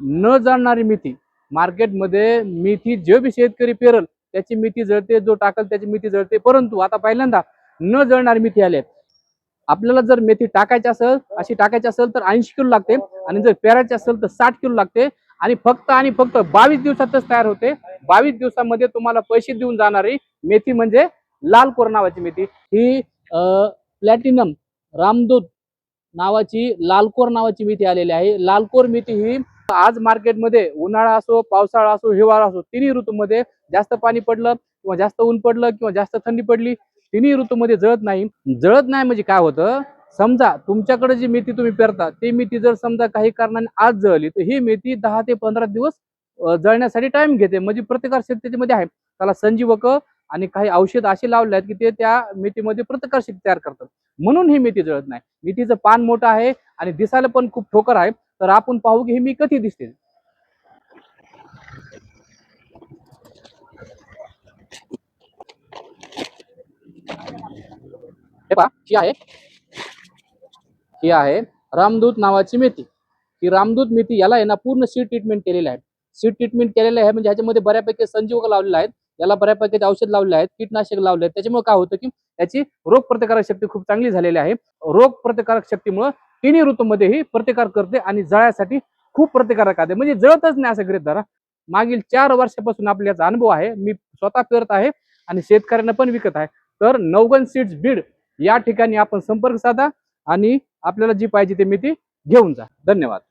न जळणारी मेथी मार्केटमध्ये, मेथी जे बी शेतकरी पेरल त्याची मेथी जळते, जो टाकल त्याची मेथी जळते, परंतु आता पहिल्यांदा न जळणारी मेथी आली. आपल्याला जर मेथी टाकायची असेल, अशी टाकायची असेल तर 80 किलो लागते, आणि जर पेरायची असेल तर 60 किलो लागते, आणि फक्त 22 दिवसातच तयार होते. 22 दिवसामध्ये तुम्हाला पैसे देऊन जाणारी मेथी म्हणजे लाल कोर नावाची मेथी. ही प्लॅटिनम रामदूत नावाची लालकोर नावाची मेथी आलेली आहे. लालकोर मेथी ही आज मार्केटमध्ये उन्हाळा असो, पावसाळा असो, हिवाळा असो, तिन्ही ऋतूमध्ये जास्त पाणी पडलं किंवा जास्त ऊन पडलं किंवा जास्त थंडी पडली, तिन्ही ऋतूमध्ये जळत नाही. जळत नाही म्हणजे काय होतं, समजा तुमच्याकडे जी मेथी तुम्ही पेरता ती मेथी जर समजा काही कारणाने आज जळली, तर ही मेथी 10 ते 15 दिवस जळण्यासाठी टाइम घेते. म्हणजे प्रतिकारशक्ती त्याच्यामध्ये आहे. त्याला संजीवक आणि काही औषध असे लावले आहेत की ते त्या मेथीमध्ये प्रतिकारशक्ती तयार करतात, म्हणून ही मेथी जळत नाही. मेथीचं पान मोठं आहे आणि दिसायला पण खूप ठोकर आहे. तर आपण पाहू की ही मी कधी दिसते. हे पहा, ही आहे रामदूत नावाची मेथी. ही रामदूत मेथी याला आहे ना पूर्ण सीड ट्रीटमेंट केलेलं आहे. सीड ट्रीटमेंट केलेलं आहे म्हणजे ह्याच्यामध्ये बऱ्यापैकी संजीवक लावलेला आहेत, याला बऱ्यापैकी औषध लावले आहेत, कीटनाशक लावले आहेत. त्याच्यामुळे काय होतं की त्याची रोग प्रतिकारक शक्ती खूप चांगली झालेली आहे. रोग प्रतिकारक शक्तीमुळे तिन्ही ऋतूमध्येही प्रतिकार करते आणि जळासाठी खूप प्रतिकारक आहे. म्हणजे जळतच नाही असं गृहीत धरा. मागील 4 वर्षापासून आपल्याचा अनुभव आहे. मी स्वतः पेरत आहे आणि शेतकऱ्यांना पण विकत आहे. तर नवगण सीड्स बीड या ठिकाणी आपण संपर्क साधा आणि आपल्याला जी पाहिजे ती मेथी घेऊन जा. धन्यवाद.